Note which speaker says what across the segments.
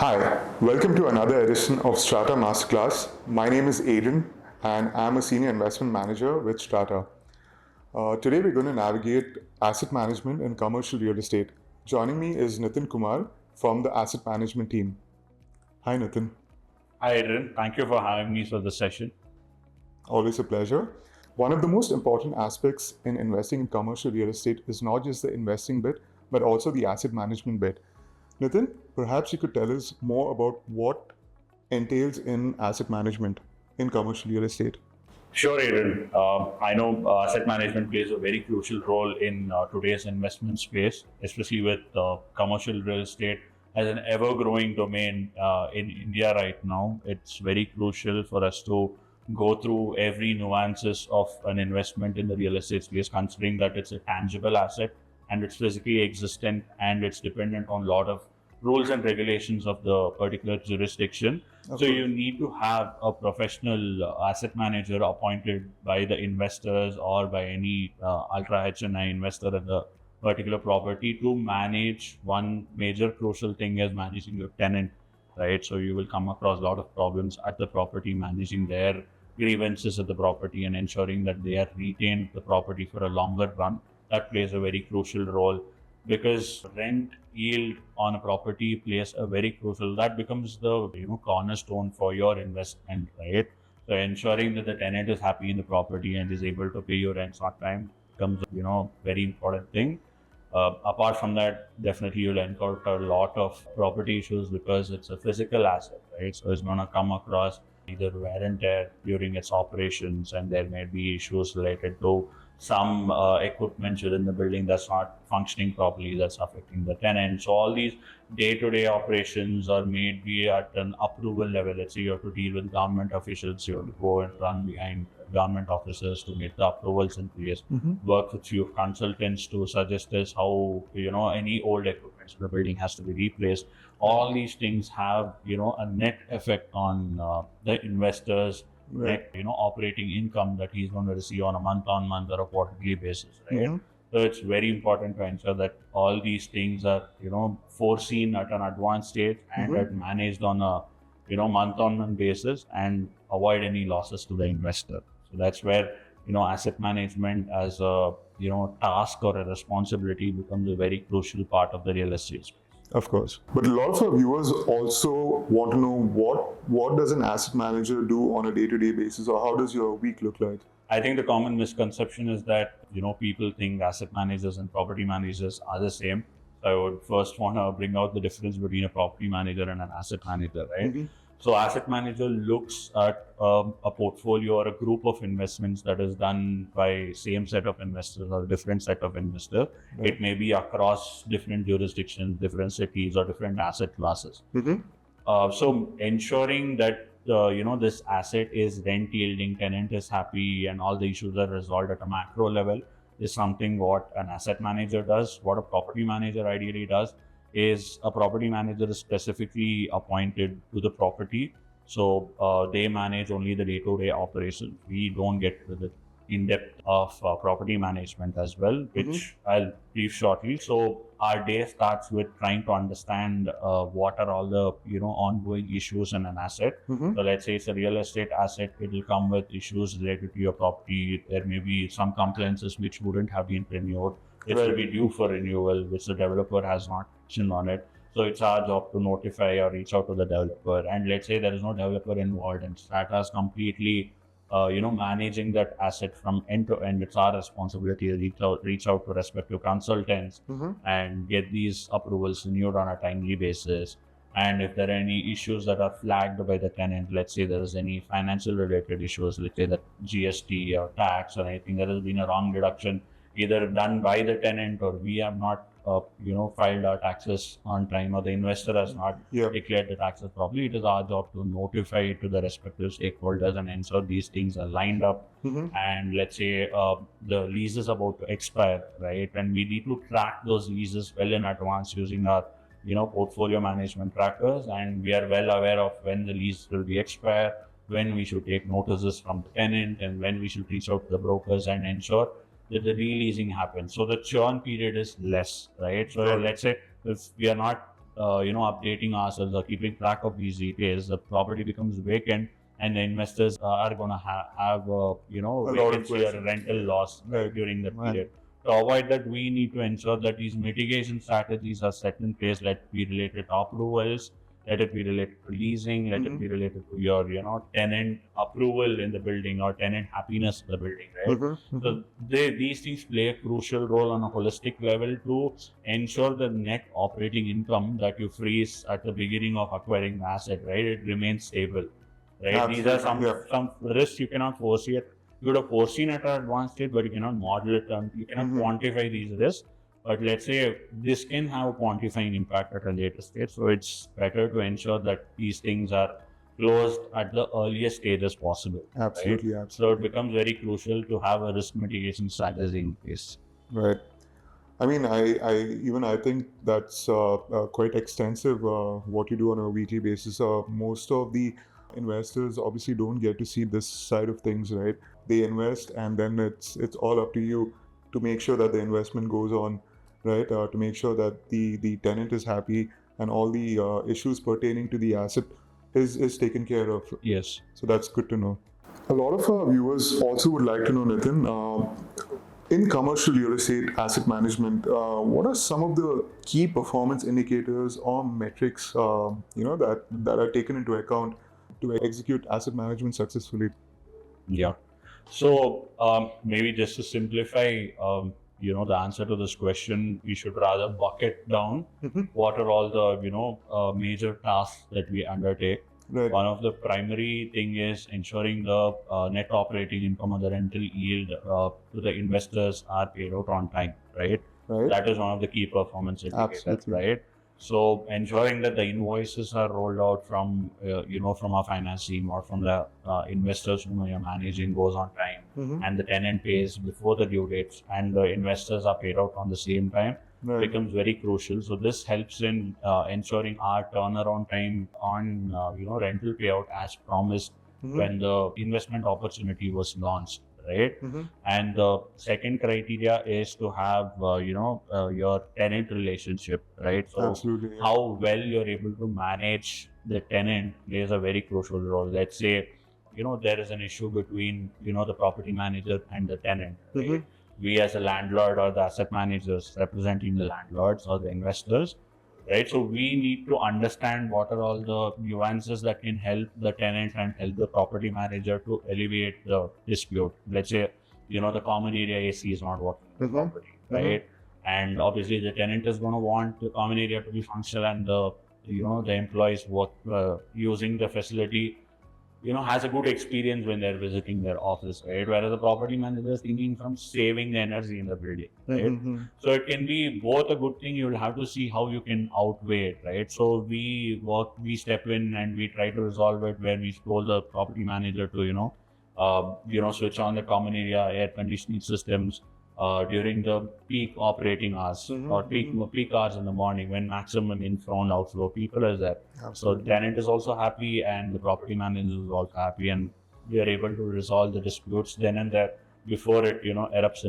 Speaker 1: Hi, welcome to another edition of Strata Masterclass. My name is Aiden and I'm a senior investment manager with Strata. Today we're going to navigate asset management and commercial real estate. Joining me is Nitin Kumar from the asset management team. Hi Nitin.
Speaker 2: Hi, Aaron. Thank you for having me for the session.
Speaker 1: Always a pleasure. One of the most important aspects in investing in commercial real estate is not just the investing bit, but also the asset management bit. Nitin, perhaps you could tell us more about what entails in asset management in commercial real estate.
Speaker 2: Sure, Aaron. I know asset management plays a very crucial role in today's investment space, especially with commercial real estate as an ever-growing domain in India right now. It's very crucial for us to go through every nuances of an investment in the real estate space, considering that it's a tangible asset and it's physically existent and it's dependent on a lot of rules and regulations of the particular jurisdiction. So you need to have a professional asset manager appointed by the investors or by any ultra HNI investor in the particular property to manage. One major crucial thing is managing your tenant, right? So you will come across a lot of problems at the property, managing their grievances at the property and ensuring that they are retained the property for a longer run. That plays a very crucial role because rent yield on a property plays a very crucial, that becomes the cornerstone for your investment, right? So ensuring that the tenant is happy in the property and is able to pay your rents on time becomes very important thing. Apart from that, definitely you'll encounter a lot of property issues because it's a physical asset, right? So it's going to come across either wear and tear during its operations, and there may be issues related to some equipment within the building that's not functioning properly, that's affecting the tenant. So all these day-to-day operations are made be at an approval level. Let's say you have to deal with government officials, you have to go and run behind government officers to get the approvals in place. Work with few consultants to suggest us how any old equipment in the building has to be replaced. All these things have a net effect on the investors. Right. Operating income that he's going to receive on a month-on-month or a quarterly basis, right? So it's very important to ensure that all these things are, foreseen at an advanced stage and are managed on a, month-on-month basis and avoid any losses to the investor. So that's where, asset management as a, task or a responsibility becomes a very crucial part of the real estate space.
Speaker 1: Of course. But a lot of our viewers also want to know what does an asset manager do on a day-to-day basis, or how does your week look like?
Speaker 2: I think the common misconception is that, people think asset managers and property managers are the same. So I would first want to bring out the difference between a property manager and an asset manager, right? So asset manager looks at a portfolio or a group of investments that is done by same set of investors or different set of investors. It may be across different jurisdictions, different cities, or different asset classes. So ensuring that this asset is rent yielding, tenant is happy, and all the issues are resolved at a macro level is something what an asset manager does. What a property manager ideally does is a property manager is specifically appointed to the property. So they manage only the day-to-day operations. We don't get to the in-depth of property management as well, which I'll brief shortly. So our day starts with trying to understand what are all the ongoing issues in an asset. So let's say it's a real estate asset, it will come with issues related to your property. There may be some compliances which wouldn't have been renewed. It will be due for renewal, which the developer has not action on it. So it's our job to notify or reach out to the developer. And let's say there is no developer involved and Strata is completely managing that asset from end to end. It's our responsibility to reach out to respective consultants and get these approvals renewed on a timely basis. And if there are any issues that are flagged by the tenant, let's say there is any financial related issues, let's say that GST or tax or anything, there has been a wrong deduction either done by the tenant or we have not filed our taxes on time or the investor has not declared the taxes properly, it is our job to notify it to the respective stakeholders and ensure these things are lined up. And let's say the lease is about to expire, right? And we need to track those leases well in advance using our portfolio management trackers, and we are well aware of when the lease will be expire, when we should take notices from the tenant, and when we should reach out to the brokers and ensure that the releasing happens. So the churn period is less, right? So let's say if we are not updating ourselves or keeping track of these details, the property becomes vacant, and the investors are going to have
Speaker 1: A lot of
Speaker 2: vacancy or a
Speaker 1: questions.
Speaker 2: rental loss
Speaker 1: Right.
Speaker 2: during the
Speaker 1: Right.
Speaker 2: period. To avoid that, we need to ensure that these mitigation strategies are set in place. Let it be related to approvals, let it be related to leasing, let it be related to your tenant approval in the building or tenant happiness in the building, right? So these things play a crucial role on a holistic level to ensure the net operating income that you freeze at the beginning of acquiring the asset, right? It remains stable, right? These are
Speaker 1: Absolutely. Yeah.
Speaker 2: some risks you cannot foresee it. You would have foreseen at an advanced stage, but you cannot model it and you cannot quantify these risks. But let's say this can have a quantifying impact at a later stage. So it's better to ensure that these things are closed at the earliest stages possible.
Speaker 1: Absolutely.
Speaker 2: Right? So it
Speaker 1: Absolutely.
Speaker 2: becomes very crucial to have a risk mitigation strategy in place.
Speaker 1: Right. I mean, I think that's quite extensive what you do on a weekly basis. Most of the investors obviously don't get to see this side of things, right? They invest, and then it's all up to you to make sure that the investment goes on, right? To make sure that the tenant is happy and all the issues pertaining to the asset is taken care of.
Speaker 2: Yes.
Speaker 1: So that's good to know. A lot of our viewers also would like to know, Nitin, in commercial real estate asset management, what are some of the key performance indicators or metrics, that are taken into account to execute asset management successfully?
Speaker 2: Yeah. So maybe just to simplify, the answer to this question, we should rather bucket down what are all the major tasks that we undertake.
Speaker 1: Right.
Speaker 2: One of the primary thing is ensuring the net operating income or the rental yield to the investors are paid out on time, right?
Speaker 1: Right.
Speaker 2: That is one of the key performance indicators,
Speaker 1: Absolutely.
Speaker 2: right? So ensuring that the invoices are rolled out from from our finance team or from the investors whom you're managing goes on time, and the tenant pays before the due dates, and the investors are paid out on the same time,
Speaker 1: Right.
Speaker 2: becomes very crucial. So this helps in ensuring our turnaround time on rental payout as promised when the investment opportunity was launched, right? And the second criteria is to have your tenant relationship, right? So
Speaker 1: Absolutely. Yeah.
Speaker 2: how well you're able to manage the tenant plays a very crucial role. Let's say there is an issue between the property manager and the tenant, right? We as a landlord or the asset managers representing the landlords or the investors, right? So we need to understand what are all the nuances that can help the tenant and help the property manager to alleviate the dispute. Let's say, the common area AC is not working in the property, right? And obviously the tenant is going to want the common area to be functional, and the employees work using the facility has a good experience when they're visiting their office, right? Whereas the property manager is thinking from saving the energy in the building, right? So it can be both a good thing. You'll have to see how you can outweigh it, right? So we step in and we try to resolve it where we told the property manager to, switch on the common area air conditioning systems during the peak operating hours or peak hours in the morning when maximum inflow and outflow people is there. So the tenant is also happy and the property manager is also happy, and we are able to resolve the disputes then and there before it erupts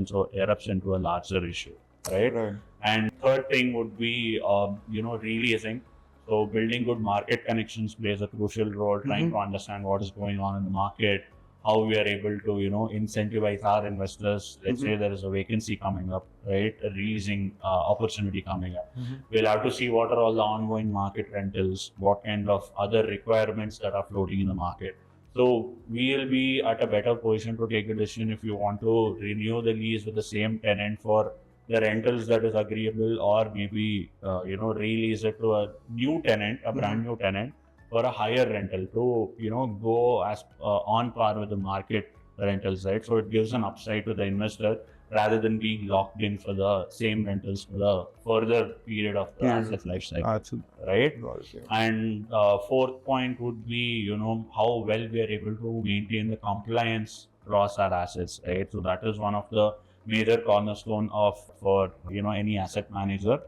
Speaker 2: into a larger issue, right?
Speaker 1: Right.
Speaker 2: And third thing would be releasing. So building good market connections plays a crucial role. Trying to understand what is going on in the market, how we are able to incentivize our investors. Let's say there is a vacancy coming up, right? A releasing opportunity coming up. We'll have to see what are all the ongoing market rentals, what kind of other requirements that are floating in the market. So we'll be at a better position to take a decision if you want to renew the lease with the same tenant for the rentals that is agreeable, or maybe release it to a new tenant, a brand new tenant, for a higher rental to go as on par with the market rentals, right? So it gives an upside to the investor rather than being locked in for the same rentals for the further period of the asset life cycle.
Speaker 1: Absolutely.
Speaker 2: Right?
Speaker 1: Got it, yeah.
Speaker 2: And fourth point would be how well we are able to maintain the compliance across our assets, right? So that is one of the major cornerstone for any asset manager.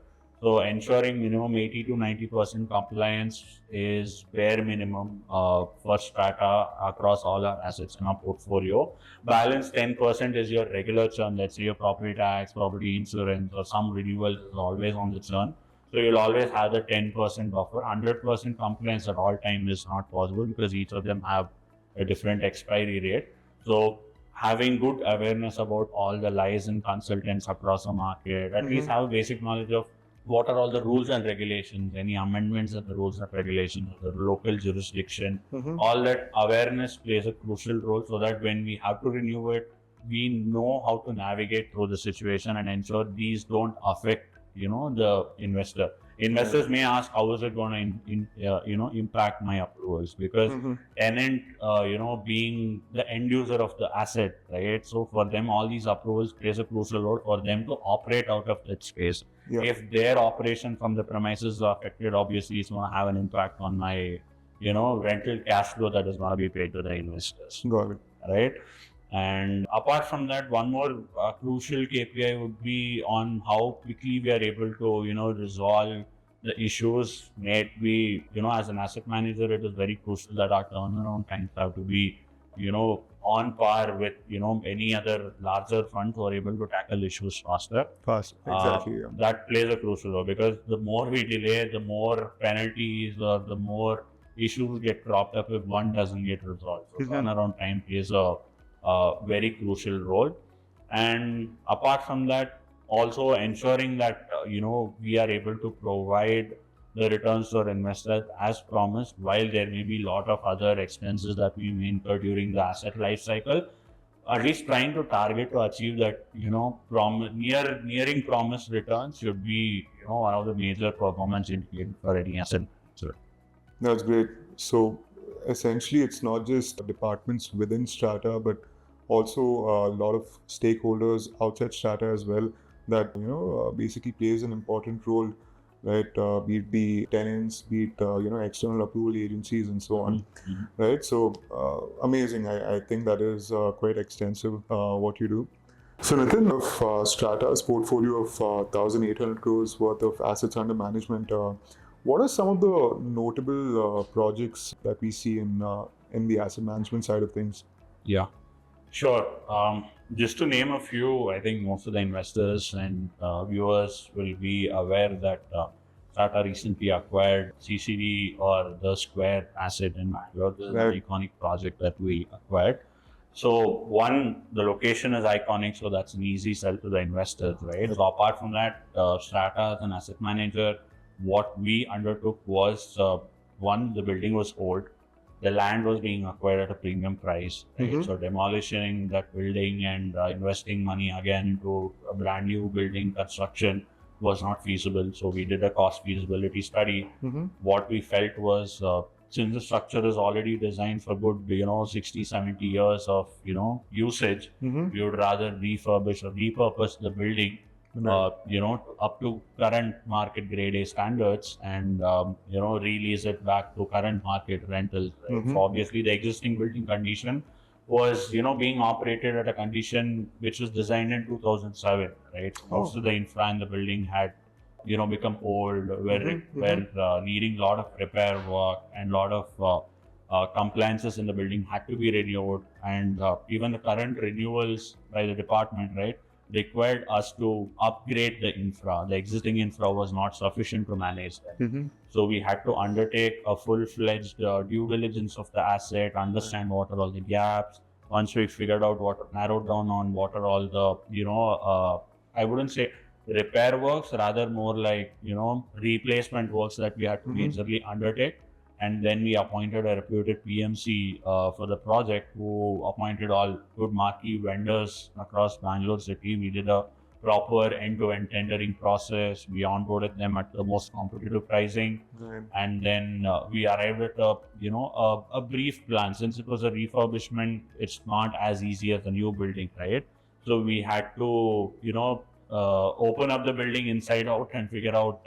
Speaker 2: So ensuring minimum 80 to 90% compliance is bare minimum for Strata across all our assets in our portfolio. Balance 10% is your regular churn. Let's say your property tax, property insurance, or some renewal is always on the churn. So So you'll always have the 10% buffer. 100% compliance at all time is not possible because each of them have a different expiry rate. So having good awareness about all the licensed consultants across the market, at least have a basic knowledge of what are all the rules and regulations, any amendments of the rules and regulations of the local jurisdiction. All that awareness plays a crucial role so that when we have to renew it, we know how to navigate through the situation and ensure these don't affect, the investor. Investors may ask, how is it going to impact my approvals? Because tenant, being the end user of the asset, right? So for them, all these approvals plays a crucial role for them to operate out of that space.
Speaker 1: Yeah.
Speaker 2: If their operation from the premises are affected, obviously it's going to have an impact on my, rental cash flow that is going to be paid to the investors.
Speaker 1: Got it.
Speaker 2: Right? And apart from that, one more crucial KPI would be on how quickly we are able to, resolve the issues. Maybe, as an asset manager, it is very crucial that our turnaround times have to be, on par with, any other larger funds who are able to tackle issues faster.
Speaker 1: Exactly. Yeah.
Speaker 2: That plays a crucial role because the more we delay, the more penalties or the more issues get cropped up if one doesn't get resolved. So turnaround time plays a very crucial role. And apart from that, also ensuring that we are able to provide the returns to our investors as promised, while there may be a lot of other expenses that we may incur during the asset life cycle. At least trying to target to achieve that, nearing promised returns should be, one of the major performance indicators for any asset manager.
Speaker 1: That's great. So essentially, it's not just departments within Strata, but also a lot of stakeholders outside Strata as well that basically plays an important role, right? Be it the tenants, be it external approval agencies, and so on, right? So amazing. I think that is quite extensive what you do. So Nitin, of Strata's portfolio of 1,800 crores worth of assets under management, what are some of the notable projects that we see in the asset management side of things?
Speaker 2: Yeah, sure. Just to name a few, I think most of the investors and viewers will be aware that Strata recently acquired CCD or the Square asset in Bangalore. This is an iconic project that we acquired. So one, the location is iconic, so that's an easy sell to the investors, right? So apart from that, Strata as an asset manager, what we undertook was, one, the building was old. The land was being acquired at a premium price, right? So demolishing that building and investing money again into a brand new building construction was not feasible. So we did a cost feasibility study. What we felt was, since the structure is already designed for good, 60, 70 years of, usage, we would rather refurbish or repurpose the building, up to current market grade A standards and, release it back to current market rentals. Right? So obviously the existing building condition was, being operated at a condition which was designed in 2007, right? Most of the infra in the building had, become old, were needing a lot of repair work and a lot of compliances in the building had to be renewed. And even the current renewals by the department, right, required us to upgrade the infra. The existing infra was not sufficient to manage that. So we had to undertake a full-fledged due diligence of the asset, understand what are all the gaps. Once we figured out narrowed down on what are all the, I wouldn't say repair works, rather more like, replacement works that we had to majorly undertake. And then we appointed a reputed PMC for the project, who appointed all good marquee vendors across Bangalore city. We did a proper end-to-end tendering process. We onboarded them at the most competitive pricing. And then we arrived at a brief plan. Since it was a refurbishment, it's not as easy as a new building, right? So we had to, open up the building inside out and figure out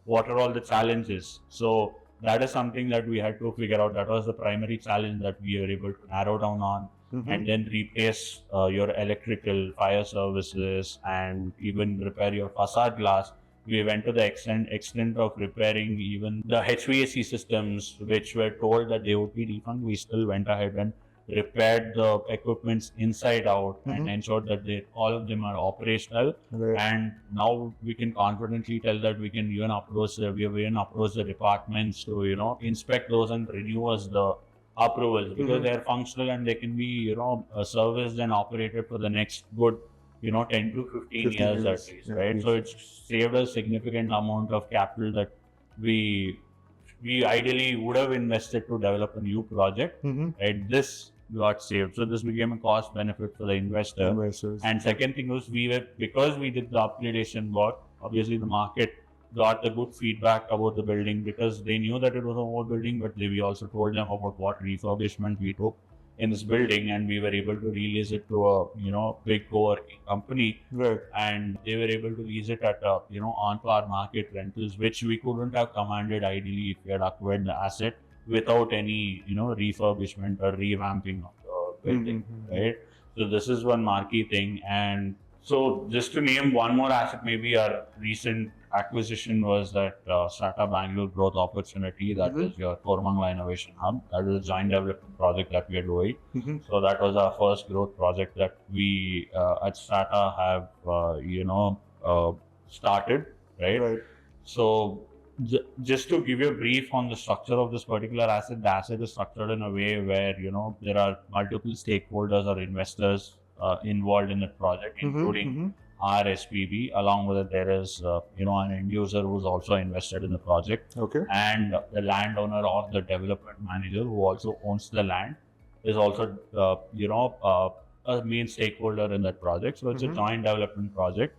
Speaker 2: what are all the challenges. So that is something that we had to figure out. That was the primary challenge that we were able to narrow down on. And then replace your electrical, fire services, and even repair your facade glass. We went to the extent of repairing even the HVAC systems, which were told that they would be refunded. We still went ahead and repaired the equipments inside out and ensured that all of them are operational.
Speaker 1: Right.
Speaker 2: And now we can confidently tell that we have even approached the departments to, inspect those and renew us the approvals, because they're functional and they can be, serviced and operated for the next good, 10 to 15 years at least, right? So it's saved a significant amount of capital that we ideally would have invested to develop a new project, right? This got saved. So this became a cost benefit for the investors. And second thing was, because we did the upgradation work, obviously the market got the good feedback about the building, because they knew that it was an old building, but we also told them about what refurbishment we took in this building, and we were able to release it to a big co-working company,
Speaker 1: Right.
Speaker 2: and they were able to lease it at on par market rentals, which we couldn't have commanded ideally if we had acquired the asset without any refurbishment or revamping of the building, right? So this is one marquee thing. And so just to name one more asset, maybe our recent acquisition was that Strata Bangalore Growth Opportunity, that is your Koramangala Innovation Hub. That is a joint development project that we are doing. So that was our first growth project that we at Strata have started, right? So just to give you a brief on the structure of this particular asset, the asset is structured in a way where there are multiple stakeholders or investors involved in the project, including our SPV. Along with it, there is an end user who's also invested in the project, and the landowner or the development manager who also owns the land is also a main stakeholder in that project. So it's a joint development project.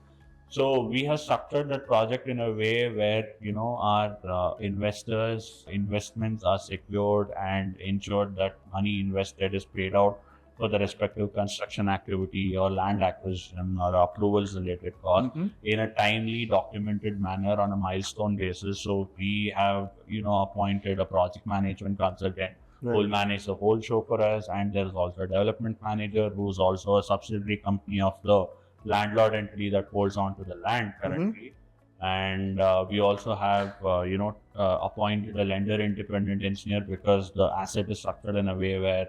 Speaker 2: So we have structured that project in a way where our investments are secured and ensured that money invested is paid out for the respective construction activity or land acquisition or approvals related costs in a timely, documented manner on a milestone basis. So we have appointed a project management consultant who will manage the whole show for us, and there's also a development manager who's also a subsidiary company of the landlord entity that holds on to the land currently. And we also have appointed a lender independent engineer, because the asset is structured in a way where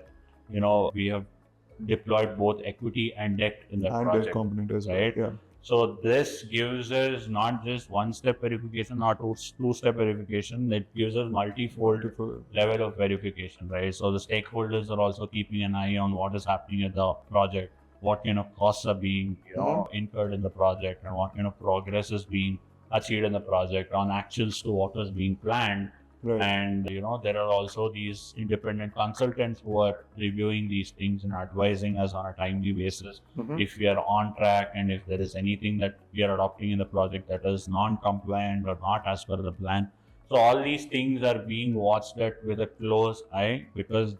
Speaker 2: we have deployed both equity and debt in the project. And debt
Speaker 1: component as well.
Speaker 2: Right? So this gives us not just one-step verification, not two-step verification. It gives us multifold level of verification, right? So the stakeholders are also keeping an eye on what is happening at the project, what kind of costs are being incurred in the project, and what kind of progress is being achieved in the project on actuals to what was being planned. And there are also these independent consultants who are reviewing these things and advising us on a timely basis if we are on track, and if there is anything that we are adopting in the project that is non-compliant or not as per the plan. So all these things are being watched at with a close eye, because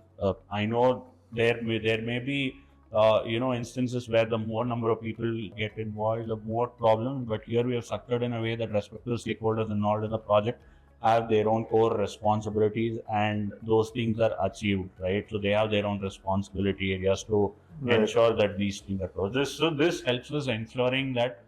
Speaker 2: I know there may be instances where the more number of people get involved, the more problems. But here we have structured in a way that respective stakeholders involved in the project have their own core responsibilities, and those things are achieved, right? So they have their own responsibility areas to ensure that these things are closed. So this helps us ensuring that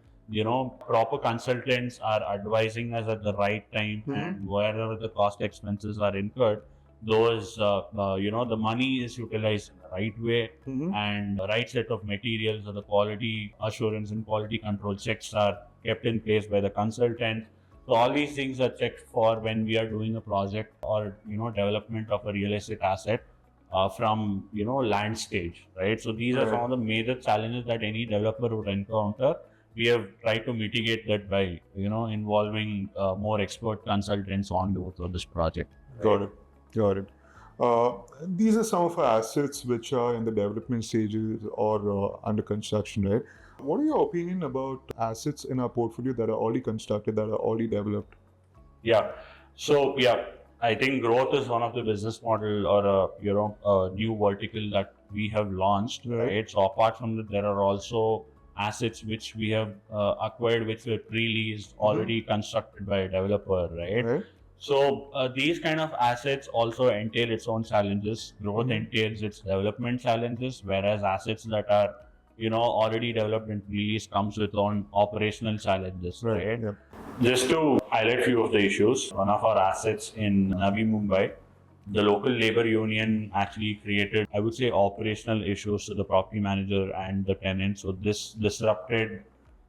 Speaker 2: proper consultants are advising us at the right time, and wherever the cost expenses are incurred, those the money is utilized in the right way, and the right set of materials or the quality assurance and quality control checks are kept in place by the consultant. So all these things are checked for when we are doing a project or development of a real estate asset from land stage, right? So these are some of the major challenges that any developer would encounter. We have tried to mitigate that by involving more expert consultants on board of this project.
Speaker 1: Got it. These are some of our assets which are in the development stages or under construction, right? What are your opinion about assets in our portfolio that are already constructed, that are already developed?
Speaker 2: So I think growth is one of the business model or a new vertical that we have launched, right? So apart from that, there are also assets which we have acquired, which were pre-leased, already constructed by a developer, right? So these kind of assets also entail its own challenges. Growth entails its development challenges, whereas assets that are already developed and released comes with own operational challenges, right? Just to highlight few of the issues, one of our assets in Navi Mumbai, the local labor union actually created, I would say, operational issues to the property manager and the tenant. So this disrupted,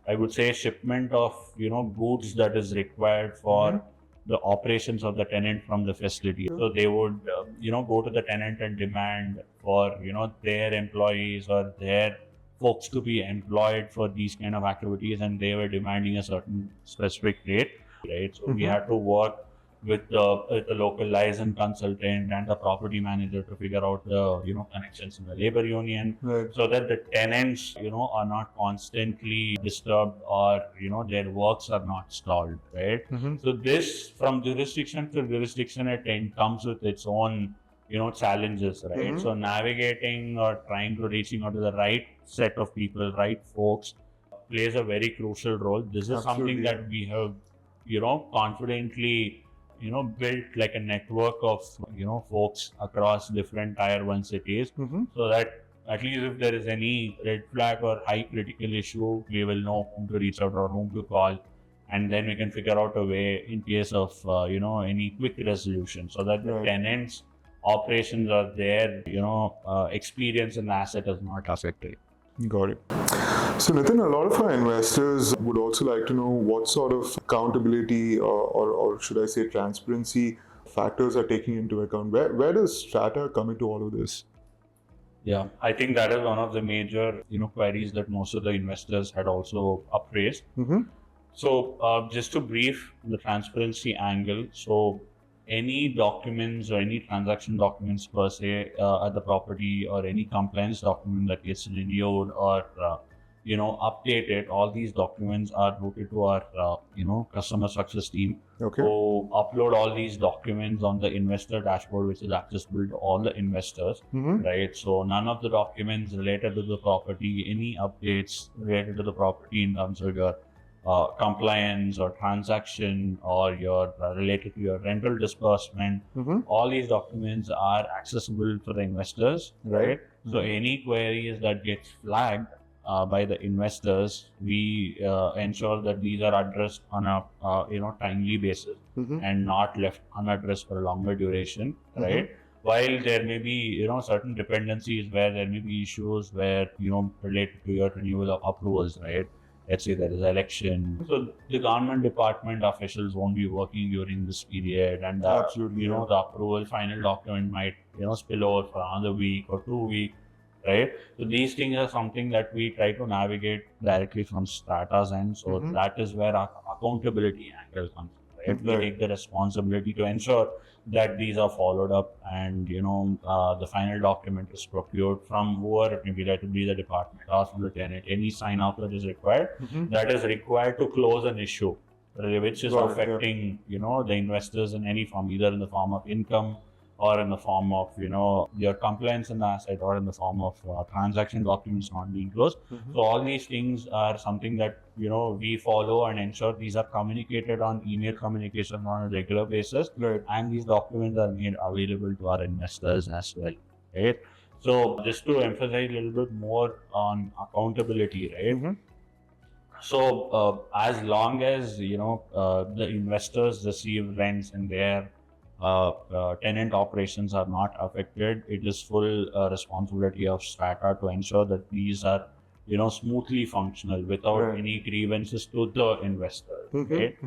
Speaker 2: I would say, shipment of goods that is required for the operations of the tenant from the facility. So they would go to the tenant and demand for their employees or their folks to be employed for these kind of activities, and they were demanding a certain specific rate, right? So we had to work with the local liaison consultant and the property manager to figure out the connections in the labor union,
Speaker 1: Right.
Speaker 2: so that the tenants are not constantly disturbed, or their works are not stalled, right? So this, from jurisdiction to jurisdiction, comes with its own challenges, right? So navigating or trying to reaching out to the right set of people, right folks, plays a very crucial role. This is something
Speaker 1: Absolutely,
Speaker 2: that we have confidently built like a network of folks across different tier 1 cities, so that at least if there is any red flag or high critical issue, we will know whom to reach out or whom to call, and then we can figure out a way in case of any quick resolution, so that the
Speaker 1: Right.
Speaker 2: tenants operations or their experience in the asset is not affected.
Speaker 1: Got it. So, Nitin, a lot of our investors would also like to know what sort of accountability or should I say transparency factors are taking into account. Where does Strata come into all of this?
Speaker 2: Yeah, I think that is one of the major queries that most of the investors had also upraised. So just to brief the transparency angle, so any documents or any transaction documents per se at the property, or any compliance document that gets renewed or updated, all these documents are routed to our customer success team,
Speaker 1: Okay.
Speaker 2: who upload all these documents on the investor dashboard, which is accessible to all the investors, right? So none of the documents related to the property, any updates related to the property in terms of your compliance or transaction, or your related to your rental disbursement, all these documents are accessible for the investors, right? So any queries that get flagged by the investors, we ensure that these are addressed on a timely basis and not left unaddressed for a longer duration, right? While there may be certain dependencies where there may be issues where related to your renewal of approvals, right? Let's say there is election, so the government department officials won't be working during this period, and
Speaker 1: Absolutely,
Speaker 2: the approval final document might spill over for another week or 2 weeks, right? So these things are something that we try to navigate directly from Strata's end. So that is where our accountability angle comes in, right? We
Speaker 1: Right.
Speaker 2: take the responsibility to ensure that these are followed up, and the final document is procured from whoever it may be, that will be the department or from the tenant. Any sign off that is required, that is required to close an issue, which is
Speaker 1: Got it, yeah.
Speaker 2: affecting the investors in any form, either in the form of income, or in the form of your compliance in the asset, or in the form of transaction documents not being closed. So all these things are something that we follow and ensure these are communicated on email communication on a regular basis,
Speaker 1: Right.
Speaker 2: and these documents are made available to our investors as well, right? So just to emphasize a little bit more on accountability, right? So as long as the investors receive rents and their tenant operations are not affected, it is full responsibility of Strata to ensure that these are smoothly functional without
Speaker 1: Right.
Speaker 2: any grievances to the investor. Right?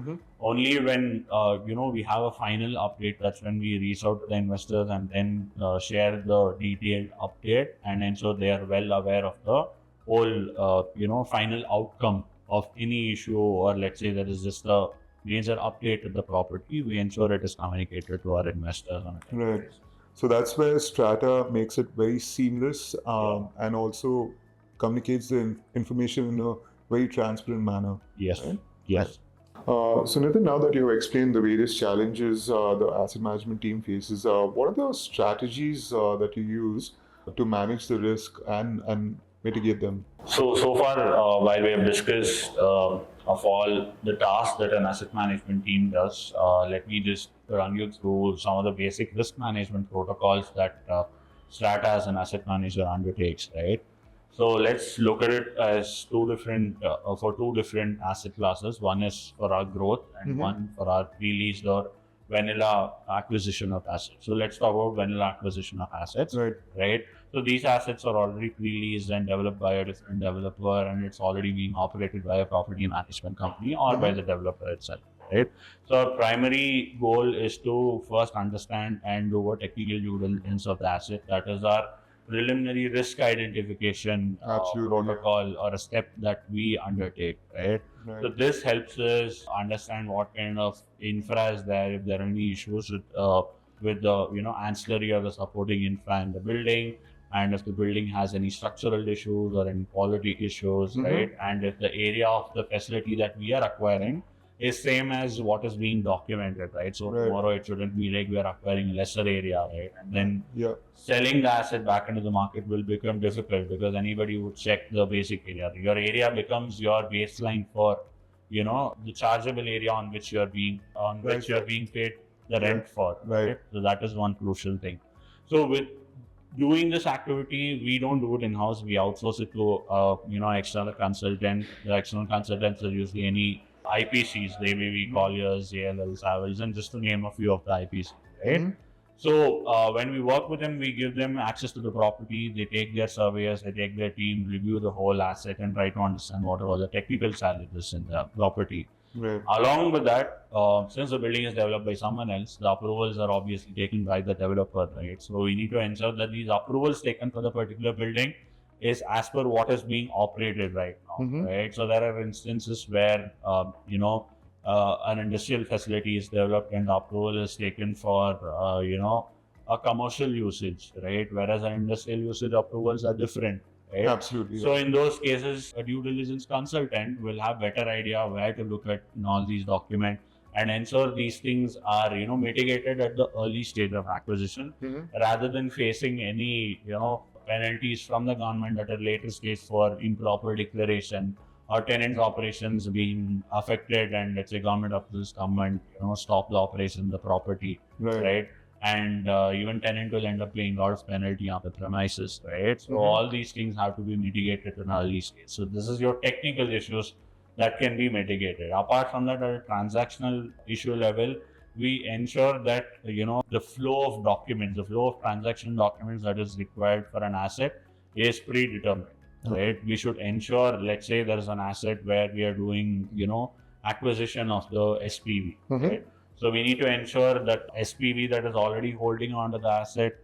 Speaker 2: Only when we have a final update, that's when we reach out to the investors and then share the detailed update and ensure they are well aware of the whole final outcome of any issue, or let's say there is just a major update to the property. We ensure it is communicated to our investors on a regular
Speaker 1: Right.
Speaker 2: basis.
Speaker 1: So that's where Strata makes it very seamless and also communicates the information in a very transparent manner.
Speaker 2: Yes.
Speaker 1: Right?
Speaker 2: Yes.
Speaker 1: So Nitin, now that you've explained the various challenges the asset management team faces, what are the strategies that you use to manage the risk and mitigate them?
Speaker 2: So far, while we have discussed of all the tasks that an asset management team does, let me just run you through some of the basic risk management protocols that Strata as an asset manager undertakes, right? So let's look at it as two different asset classes. One is for our growth, and one for our pre-leased or vanilla acquisition of assets. So let's talk about vanilla acquisition of assets,
Speaker 1: Right.
Speaker 2: right? So these assets are already pre-leased and developed by a different developer, and it's already being operated by a property management company or by the developer itself, right? So our primary goal is to first understand and do a technical due diligence of the asset. That is our preliminary risk identification
Speaker 1: Absolutely,
Speaker 2: protocol or a step that we undertake, right?
Speaker 1: Right.
Speaker 2: So this helps us understand what kind of infra is there, if there are any issues with the ancillary or the supporting infra in the building, and if the building has any structural issues or any quality issues, right? And if the area of the facility that we are acquiring is same as what is being documented, right? So
Speaker 1: Right.
Speaker 2: tomorrow it shouldn't be like we are acquiring lesser area, right? And then
Speaker 1: Yeah.
Speaker 2: selling the asset back into the market will become difficult because anybody would check the basic area. Your area becomes your baseline for, the chargeable area on which you're being paid the rent for.
Speaker 1: Right.
Speaker 2: So that is one crucial thing. So with doing this activity, we don't do it in-house. We outsource it to, external consultant. The external consultants are usually any IPCs. They may be Colliers, JLLs, Savills, and just to name a few of the IPCs, right? So when we work with them, we give them access to the property. They take their surveyors, they take their team, review the whole asset, and try to understand what are the technical challenges in the property.
Speaker 1: Right.
Speaker 2: Along with that, since the building is developed by someone else, the approvals are obviously taken by the developer, right? So we need to ensure that these approvals taken for the particular building is as per what is being operated right now, right? So there are instances where, an industrial facility is developed and the approval is taken for, a commercial usage, right? Whereas an industrial usage approvals are different. Right?
Speaker 1: Absolutely.
Speaker 2: So in those cases, a due diligence consultant will have better idea where to look at in all these documents and ensure these things are mitigated at the early stage of acquisition, rather than facing any penalties from the government at a later stage for improper declaration or tenants' operations being affected, and let's say government officials come and stop the operation of the property, right? And even tenant will end up paying a lot of penalty on the premises, right? So all these things have to be mitigated in early stage. So this is your technical issues that can be mitigated. Apart from that, at a transactional issue level, we ensure that the flow of documents, the flow of transaction documents that is required for an asset is predetermined, right? We should ensure, let's say there is an asset where we are doing acquisition of the SPV, right? So we need to ensure that SPV that is already holding onto the asset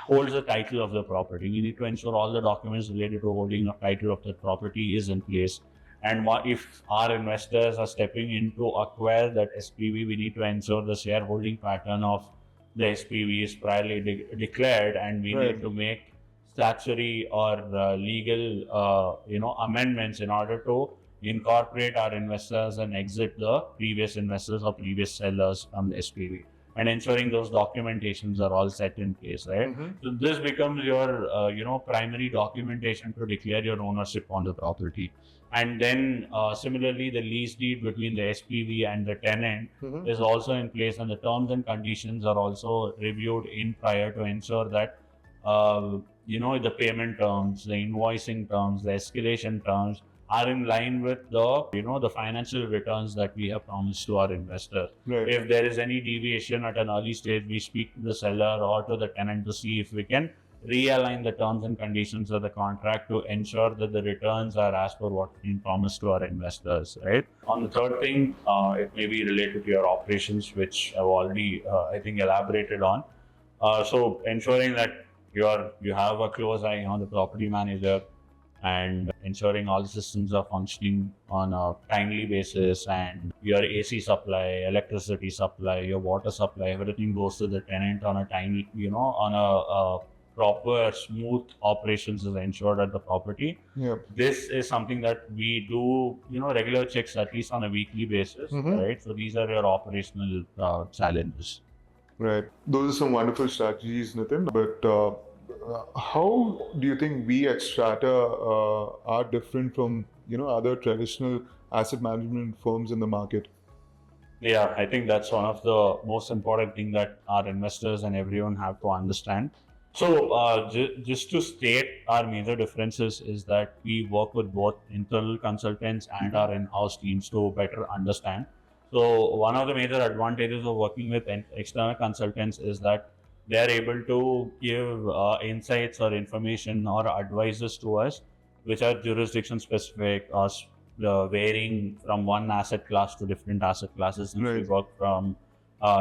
Speaker 2: holds the title of the property. We need to ensure all the documents related to holding the title of the property is in place. And if our investors are stepping in to acquire that SPV, we need to ensure the shareholding pattern of the SPV is priorly declared, and we need to make statutory or legal, amendments in order to incorporate our investors and exit the previous investors or previous sellers from the SPV, and ensuring those documentations are all set in place, right? So this becomes your, primary documentation to declare your ownership on the property. And then similarly, the lease deed between the SPV and the tenant is also in place, and the terms and conditions are also reviewed in prior to ensure that the payment terms, the invoicing terms, the escalation terms are in line with the financial returns that we have promised to our investors. If there is any deviation at an early stage, we speak to the seller or to the tenant to see if we can realign the terms and conditions of the contract to ensure that the returns are as per what we promised to our investors, right? On the third thing, it may be related to your operations, which I've already, I think, elaborated on. So ensuring that you have a close eye on the property manager, and ensuring all systems are functioning on a timely basis, and your AC supply, electricity supply, your water supply, everything goes to the tenant on a timely, on a proper, smooth operations is ensured at the property. This is something that we do, regular checks at least on a weekly basis, right? So these are your operational challenges.
Speaker 1: Right. Those are some wonderful strategies, Nitin. But how do you think we at Strata are different from other traditional asset management firms in the market?
Speaker 2: Yeah, I think that's one of the most important thing that our investors and everyone have to understand. So just to state our major differences is that we work with both internal consultants and our in-house teams to better understand. So one of the major advantages of working with external consultants is that they are able to give insights or information or advices to us, which are jurisdiction specific or varying from one asset class to different asset classes. Since we
Speaker 1: Right.
Speaker 2: work from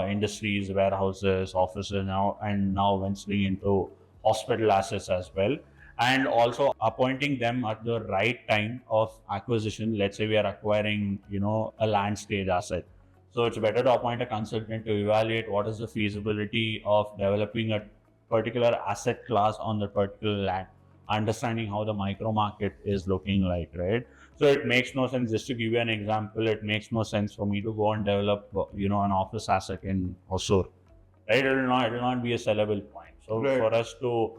Speaker 2: industries, warehouses, offices now, and now venturing into hospital assets as well, and also appointing them at the right time of acquisition. Let's say we are acquiring, a land stage asset, so it's better to appoint a consultant to evaluate what is the feasibility of developing a particular asset class on the particular land, understanding how the micro market is looking like, right? So it makes no sense. Just to give you an example, it makes no sense for me to go and develop, an office asset in Hosur, right? It will not be a sellable point. So
Speaker 1: Right.
Speaker 2: for us to,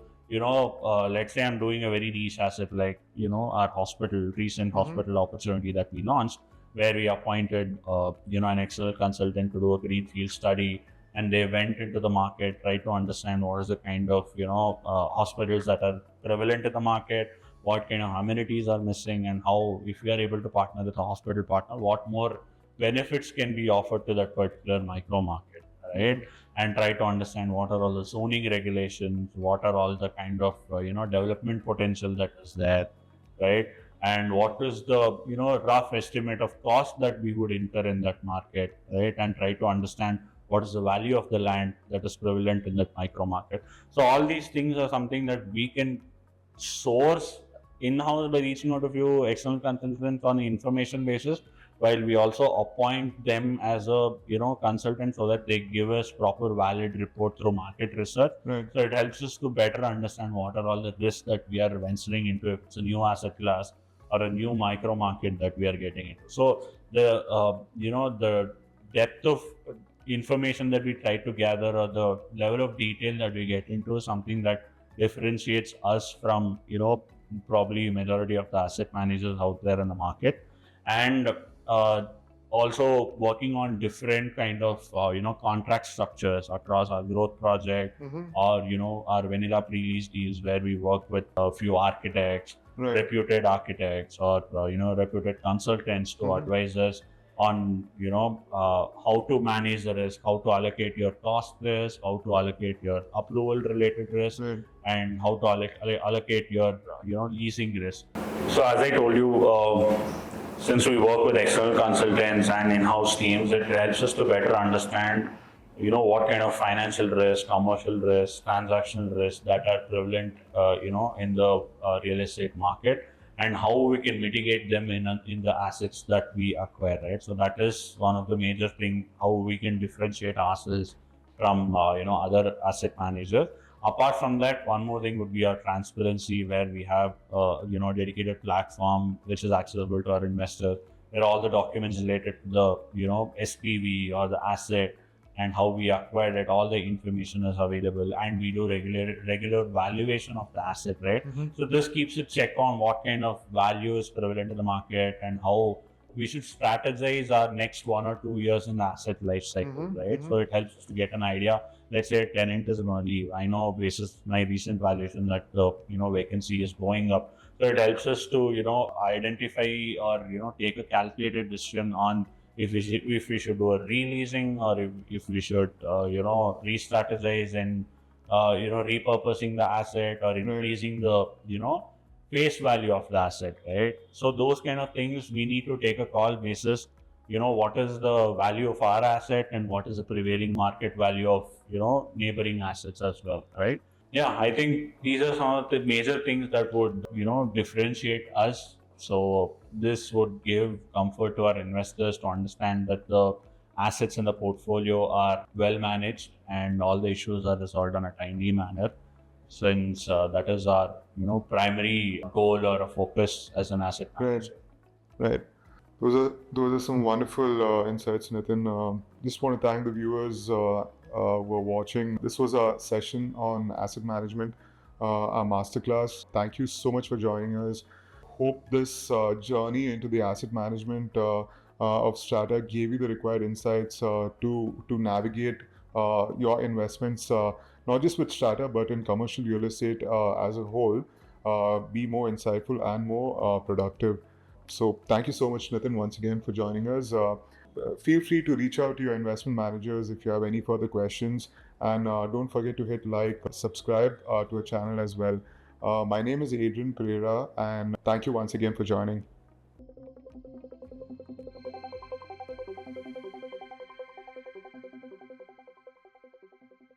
Speaker 2: let's say I'm doing a very niche asset like, our hospital, recent hospital opportunity that we launched, where we appointed, an external consultant to do a greenfield study, and they went into the market, tried to understand what is the kind of, hospitals that are prevalent in the market, what kind of amenities are missing, and how, if we are able to partner with a hospital partner, what more benefits can be offered to that particular micro market, right? And try to understand what are all the zoning regulations, what are all the kind of development potential that is there, right? And what is the rough estimate of cost that we would incur in that market, right? And try to understand what is the value of the land that is prevalent in that micro market. So all these things are something that we can source in-house by reaching out to few external consultants on the information basis, while we also appoint them as a consultant, so that they give us proper valid report through market research.
Speaker 1: Right.
Speaker 2: So it helps us to better understand what are all the risks that we are venturing into, if it's a new asset class or a new micro market that we are getting into. So the depth of information that we try to gather, or the level of detail that we get into, is something that differentiates us from probably majority of the asset managers out there in the market. And uh, also working on different kind of contract structures across our growth project, or our vanilla pre-lease deals, where we work with a few architects,
Speaker 1: Right.
Speaker 2: reputed architects, or reputed consultants to advise us on how to manage the risk, how to allocate your cost risk, how to allocate your approval related risk,
Speaker 1: Right.
Speaker 2: and how to allocate your leasing risk. So as I told you, since we work with external consultants and in-house teams, it helps us to better understand, what kind of financial risk, commercial risk, transactional risk that are prevalent, in the real estate market, and how we can mitigate them in the assets that we acquire, right? So that is one of the major thing, how we can differentiate ourselves from other asset managers. Apart from that, one more thing would be our transparency, where we have dedicated platform which is accessible to our investor, where all the documents related to the SPV or the asset and how we acquired it, all the information is available, and we do regular valuation of the asset, right? So this keeps a check on what kind of value is prevalent in the market, and how we should strategize our next 1 or 2 years in the asset life cycle, right? So it helps us to get an idea. Let's say a tenant is going to leave. I know basis my recent valuation that the vacancy is going up. So it helps us to identify, or take a calculated decision on if we should do a releasing, or if we should re-strategize and repurposing the asset, or increasing the face value of the asset, right? So those kind of things we need to take a call basis, what is the value of our asset, and what is the prevailing market value of neighboring assets as well, right? Yeah, I think these are some of the major things that would differentiate us. So this would give comfort to our investors to understand that the assets in the portfolio are well managed, and all the issues are resolved on a timely manner, since that is our primary goal or a focus as an asset manager.
Speaker 1: Right. Those are some wonderful insights, Nitin. Just want to thank the viewers who are watching. This was a session on asset management, our masterclass. Thank you so much for joining us. Hope this journey into the asset management of Strata gave you the required insights to navigate your investments, not just with Strata, but in commercial real estate as a whole. Be more insightful and more productive. So thank you so much, Nitin, once again for joining us. Feel free to reach out to your investment managers if you have any further questions. And don't forget to hit like, subscribe to our channel as well. My name is Adrian Pereira, and thank you once again for joining.